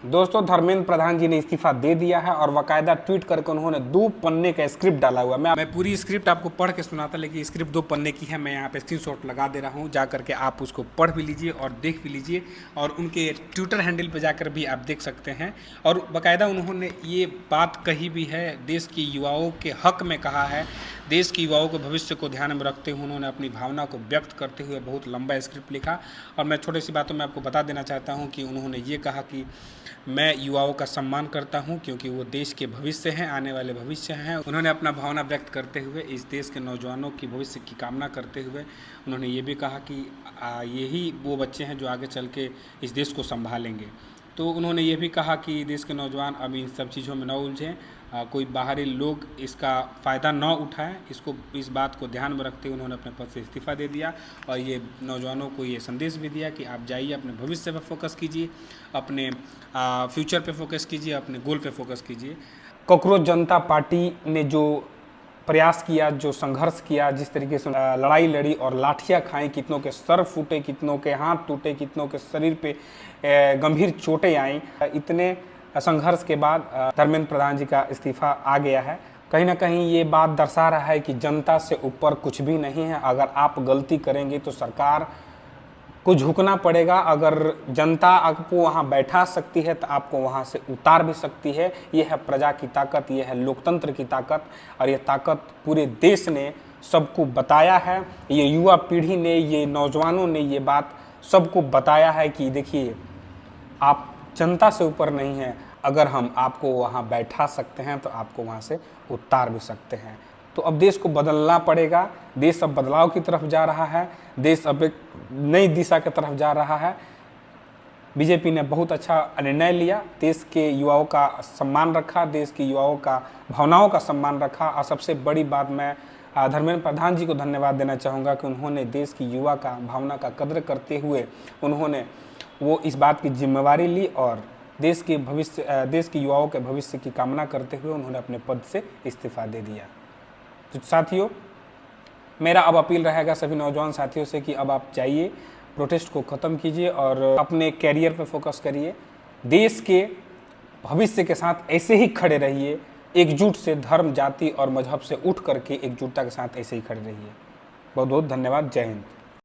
दोस्तों, धर्मेंद्र प्रधान जी ने इस्तीफा दे दिया है और बाकायदा ट्वीट करके उन्होंने 2 पन्ने का स्क्रिप्ट डाला हुआ है। मैं पूरी स्क्रिप्ट आपको पढ़ के सुनाता, लेकिन स्क्रिप्ट 2 पन्ने की है। मैं यहाँ पे स्क्रीनशॉट लगा दे रहा हूँ, जा करके आप उसको पढ़ भी लीजिए और देख भी लीजिए, और उनके ट्विटर हैंडल पर जाकर भी आप देख सकते हैं। और बाकायदा उन्होंने ये बात कही भी है, देश के युवाओं के हक में कहा है, देश के युवाओं के भविष्य को ध्यान में रखते हुए उन्होंने अपनी भावना को व्यक्त करते हुए बहुत लंबा स्क्रिप्ट लिखा। और मैं छोटी सी बातों में आपको बता देना चाहता हूँ कि उन्होंने ये कहा कि मैं युवाओं का सम्मान करता हूं क्योंकि वो देश के भविष्य हैं, आने वाले भविष्य हैं। उन्होंने अपना भावना व्यक्त करते हुए इस देश के नौजवानों की भविष्य की कामना करते हुए उन्होंने ये भी कहा कि यही वो बच्चे हैं जो आगे चल के इस देश को संभालेंगे। तो उन्होंने ये भी कहा कि देश के नौजवान अब इन सब चीज़ों में न उलझें, कोई बाहरी लोग इसका फ़ायदा न उठाएं। इस बात को ध्यान में रखते हुए उन्होंने अपने पद से इस्तीफ़ा दे दिया और ये नौजवानों को ये संदेश भी दिया कि आप जाइए, अपने भविष्य पर फोकस कीजिए, अपने फ्यूचर पे फोकस कीजिए, अपने गोल पे फोकस कीजिए। कॉकरोच जनता पार्टी ने जो प्रयास किया, जो संघर्ष किया, जिस तरीके से लड़ाई लड़ी और लाठियाँ खाई, कितनों के सर फूटे, कितनों के हाथ टूटे, कितनों के शरीर पे गंभीर चोटें आईं, इतने संघर्ष के बाद धर्मेंद्र प्रधान जी का इस्तीफा आ गया है। कहीं ना कहीं ये बात दर्शा रहा है कि जनता से ऊपर कुछ भी नहीं है। अगर आप गलती करेंगे तो सरकार को झुकना पड़ेगा। अगर जनता आपको वहाँ बैठा सकती है तो आपको वहाँ से उतार भी सकती है। ये है प्रजा की ताकत, ये है लोकतंत्र की ताकत, और ये ताकत पूरे देश ने सबको बताया है। ये युवा पीढ़ी ने, ये नौजवानों ने ये बात सबको बताया है कि देखिए, आप जनता से ऊपर नहीं हैं। अगर हम आपको वहाँ बैठा सकते हैं तो आपको वहाँ से उतार भी सकते हैं। तो अब देश को बदलना पड़ेगा। देश अब बदलाव की तरफ जा रहा है, देश अब एक नई दिशा की तरफ जा रहा है। बीजेपी ने बहुत अच्छा निर्णय लिया, देश के युवाओं का सम्मान रखा, देश के युवाओं का भावनाओं का सम्मान रखा। और सबसे बड़ी बात, मैं धर्मेंद्र प्रधान जी को धन्यवाद देना चाहूँगा कि उन्होंने देश की युवा का भावना का कद्र करते हुए उन्होंने वो इस बात की जिम्मेवारी ली और देश के युवाओं के भविष्य की कामना करते हुए उन्होंने अपने पद से इस्तीफा दे दिया। तो साथियों, मेरा अब अपील रहेगा सभी नौजवान साथियों से कि अब आप जाइए, प्रोटेस्ट को ख़त्म कीजिए और अपने कैरियर पर फोकस करिए। देश के भविष्य के साथ ऐसे ही खड़े रहिए, एकजुट से, धर्म, जाति और मजहब से उठ करके एकजुटता के साथ ऐसे ही खड़े रहिए। बहुत बहुत धन्यवाद। जय हिंद।